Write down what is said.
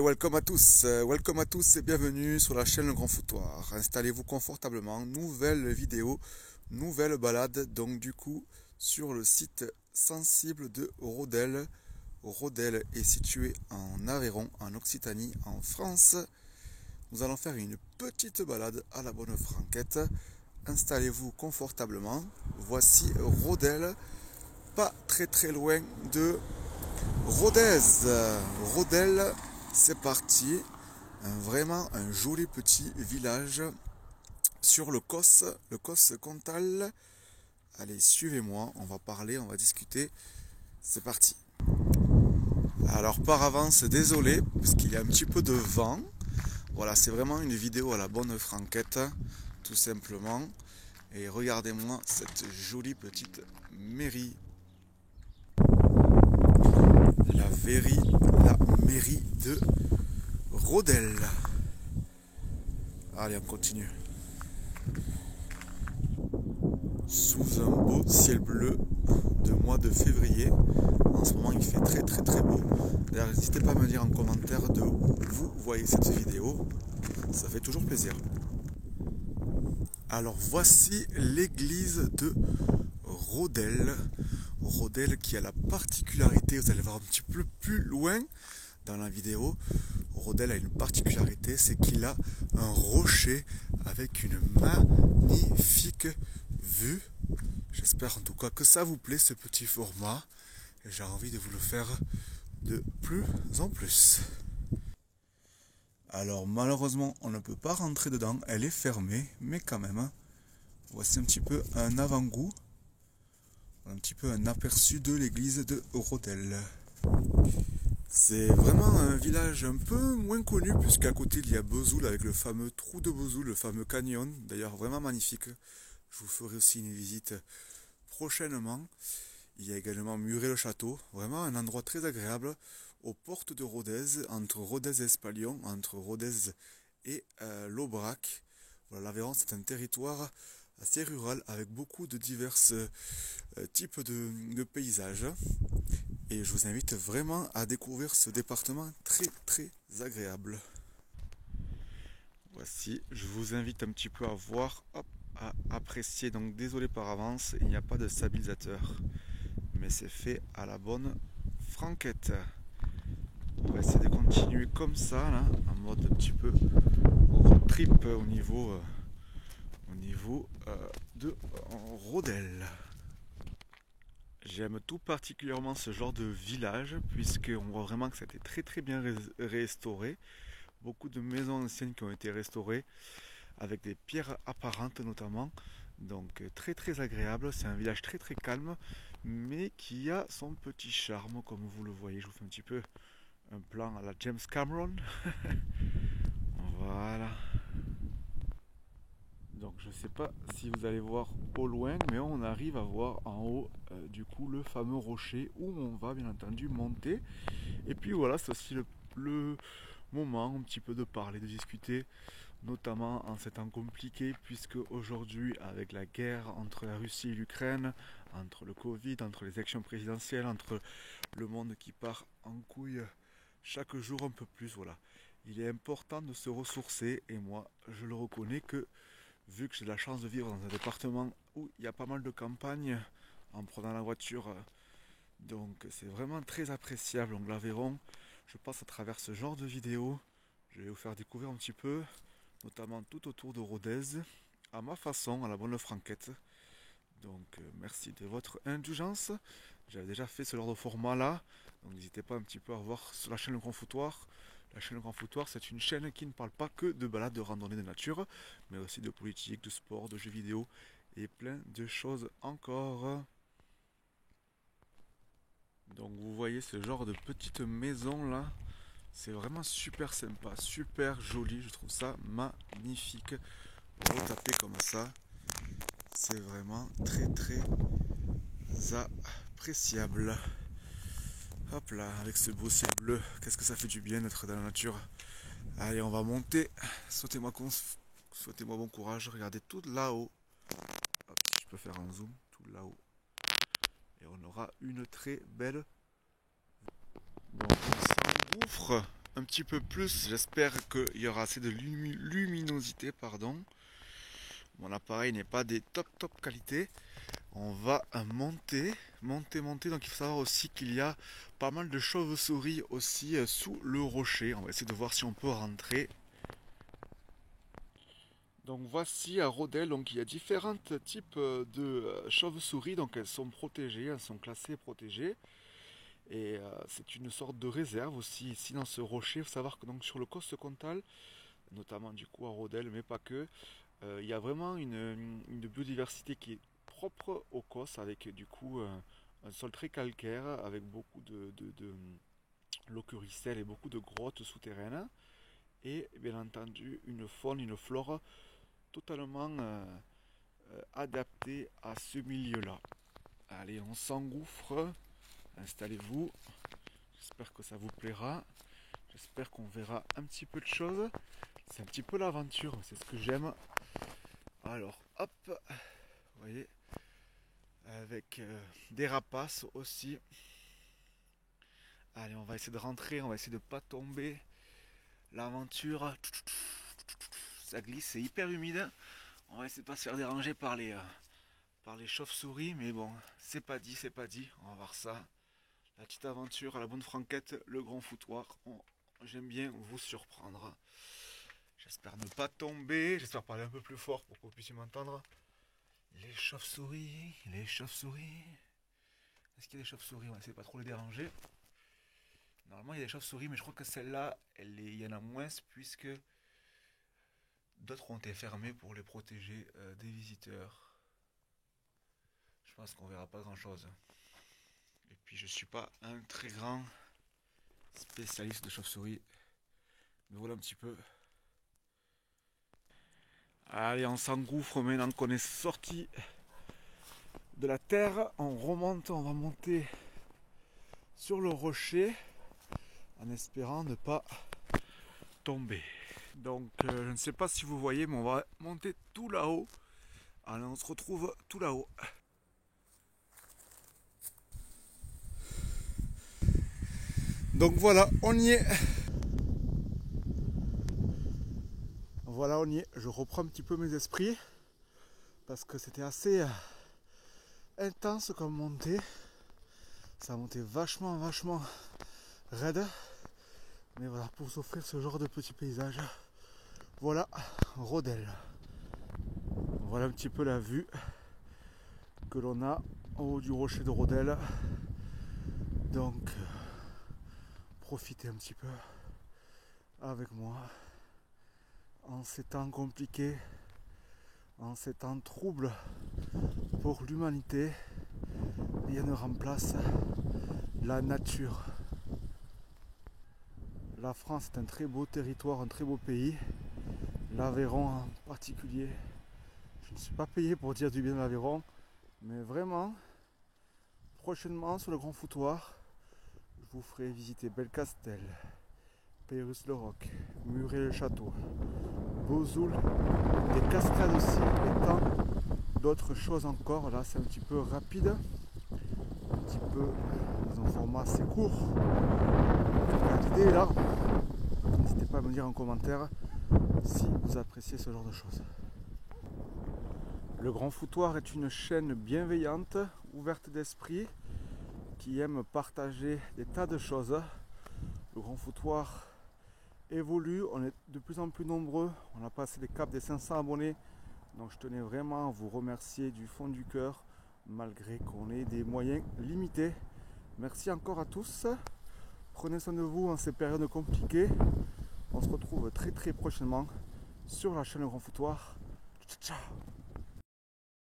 welcome à tous et bienvenue sur la chaîne Le Grand Foutoir. Installez-vous confortablement, nouvelle vidéo, nouvelle balade, donc du coup sur le site sensible de Rodel. Rodel est situé en Aveyron, en Occitanie, en France. Nous allons faire une petite balade à la bonne franquette. Installez-vous confortablement, voici Rodel, pas très loin de Rodez. Rodel, c'est parti. Vraiment un joli petit village sur le Causse Comtal. Allez, suivez-moi, on va parler, on va discuter. C'est parti. Alors par avance, désolé, parce qu'il y a un petit peu de vent. Voilà, c'est vraiment une vidéo à la bonne franquette, tout simplement. Et regardez-moi cette jolie petite mairie. La mairie de Rodel. Allez, on continue. Sous un beau ciel bleu de mois de février. En ce moment, il fait très beau. D'ailleurs, n'hésitez pas à me dire en commentaire de où vous voyez cette vidéo. Ça fait toujours plaisir. Alors, voici l'église de Rodel. Rodel qui a la particularité, vous allez voir un petit peu plus loin dans la vidéo, Rodel a une particularité, c'est qu'il a un rocher avec une magnifique vue. J'espère en tout cas que ça vous plaît ce petit format. Et j'ai envie de vous le faire de plus en plus. Alors malheureusement on ne peut pas rentrer dedans, elle est fermée, mais quand même, voici un petit peu un avant-goût, un petit peu un aperçu de l'église de Rodel. C'est vraiment un village un peu moins connu puisqu'à côté il y a Bezoul avec le fameux trou de Bezoul, le fameux canyon, d'ailleurs vraiment magnifique. Je vous ferai aussi une visite prochainement. Il y a également Muret-le-Château, vraiment un endroit très agréable aux portes de Rodez, entre Rodez et Espalion, entre Rodez et l'Aubrac. Voilà, l'Aveyron c'est un territoire assez rural avec beaucoup de divers types de paysages. Et je vous invite vraiment à découvrir ce département très agréable. Voici, je vous invite un petit peu à voir, hop, à apprécier. Donc désolé par avance, il n'y a pas de stabilisateur. Mais c'est fait à la bonne franquette. On va essayer de continuer comme ça, là, en mode un petit peu road trip au niveau de Rodel. J'aime tout particulièrement ce genre de village puisqu'on voit vraiment que ça a été très bien restauré. Beaucoup de maisons anciennes qui ont été restaurées avec des pierres apparentes notamment. Donc très agréable. C'est un village très calme mais qui a son petit charme comme vous le voyez. Je vous fais un petit peu un plan à la James Cameron. Voilà. Donc je ne sais pas si vous allez voir au loin, mais on arrive à voir en haut du coup le fameux rocher où on va bien entendu monter. Et puis voilà, c'est aussi le moment un petit peu de parler, de discuter, notamment en ces temps compliqués, puisque aujourd'hui avec la guerre entre la Russie et l'Ukraine, entre le Covid, entre les élections présidentielles, entre le monde qui part en couille chaque jour un peu plus, voilà. Il est important de se ressourcer et moi je le reconnais que vu que j'ai la chance de vivre dans un département où il y a pas mal de campagne en prenant la voiture, donc c'est vraiment très appréciable. Donc l'Aveyron, je passe à travers ce genre de vidéos, je vais vous faire découvrir un petit peu, notamment tout autour de Rodez, à ma façon, à la bonne franquette. Donc merci de votre indulgence. J'avais déjà fait ce genre de format là, donc n'hésitez pas un petit peu à voir sur la chaîne Le Grand Foutoir. La chaîne Le Grand Foutoir, c'est une chaîne qui ne parle pas que de balades, de randonnées, de nature, mais aussi de politique, de sport, de jeux vidéo et plein de choses encore. Donc vous voyez ce genre de petite maison là, c'est vraiment super sympa, super joli, je trouve ça magnifique. Retaper comme ça, c'est vraiment très appréciable. Hop là, avec ce beau ciel bleu, qu'est-ce que ça fait du bien d'être dans la nature. Allez, on va monter. Souhaitez-moi bon courage. Regardez tout là-haut. Hop, si je peux faire un zoom, tout là-haut. Et on aura une très belle. Donc on s'engouffre un petit peu plus. J'espère qu'il y aura assez de luminosité, pardon. Mon appareil n'est pas des top qualité. On va monter. Donc il faut savoir aussi qu'il y a pas mal de chauves-souris aussi sous le rocher. On va essayer de voir si on peut rentrer. Donc voici à Rodel, donc il y a différents types de chauves-souris. Donc elles sont protégées, elles sont classées et protégées. Et c'est une sorte de réserve aussi ici dans ce rocher. Il faut savoir que donc sur le Coste Comtal, notamment du coup à Rodel, mais pas que, il y a vraiment une biodiversité qui est propre au Cos, avec du coup un sol très calcaire, avec beaucoup de locuricelles et beaucoup de grottes souterraines, et bien entendu une faune, une flore totalement adaptée à ce milieu-là. Allez, on s'engouffre, installez-vous, j'espère que ça vous plaira, j'espère qu'on verra un petit peu de choses, c'est un petit peu l'aventure, c'est ce que j'aime. Alors, hop, vous voyez, avec des rapaces aussi. Allez, on va essayer de rentrer, on va essayer de pas tomber. L'aventure, ça glisse, c'est hyper humide. On va essayer de pas se faire déranger par les chauves-souris, mais bon, c'est pas dit. On va voir ça. La petite aventure à la bonne franquette, le grand foutoir. J'aime bien vous surprendre. J'espère ne pas tomber, j'espère parler un peu plus fort pour que vous puissiez m'entendre. Les chauves-souris. Est-ce qu'il y a des chauves-souris? On va essayer de pas trop les déranger. Normalement il y a des chauves-souris, mais je crois que celle-là, il y en a moins puisque d'autres ont été fermées pour les protéger des visiteurs. Je pense qu'on verra pas grand-chose. Et puis je suis pas un très grand spécialiste de chauves-souris. Mais voilà un petit peu. Allez, on s'engouffre maintenant qu'on est sorti de la terre. On remonte, on va monter sur le rocher en espérant ne pas tomber. Donc je ne sais pas si vous voyez, mais on va monter tout là-haut. Allez, on se retrouve tout là-haut. Donc voilà, on y est. Voilà, on y est. Je reprends un petit peu mes esprits parce que c'était assez intense comme montée. Ça a monté vachement raide. Mais voilà, pour s'offrir ce genre de petit paysage. Voilà, Rodel. Voilà un petit peu la vue que l'on a en haut du rocher de Rodel. Donc, profitez un petit peu avec moi en ces temps compliqués, en ces temps troubles pour l'humanité. Rien ne remplace la nature. La France est un très beau territoire, un très beau pays. L'Aveyron en particulier. Je ne suis pas payé pour dire du bien de l'Aveyron, mais vraiment, prochainement sur le Grand Foutoir, je vous ferai visiter Belcastel, Peyrusse-le-Roc, Muret-le-Château, Bozoul, des cascades aussi, et tant d'autres choses encore. Là, c'est un petit peu rapide, un petit peu dans un format assez court. L'idée est là. N'hésitez pas à me dire en commentaire si vous appréciez ce genre de choses. Le Grand Foutoir est une chaîne bienveillante, ouverte d'esprit, qui aime partager des tas de choses. Le Grand Foutoir évolue, on est de plus en plus nombreux, on a passé les caps des 500 abonnés, donc je tenais vraiment à vous remercier du fond du cœur, malgré qu'on ait des moyens limités. Merci encore à tous, prenez soin de vous en ces périodes compliquées, on se retrouve très prochainement sur la chaîne Le Grand Foutoir. Ciao.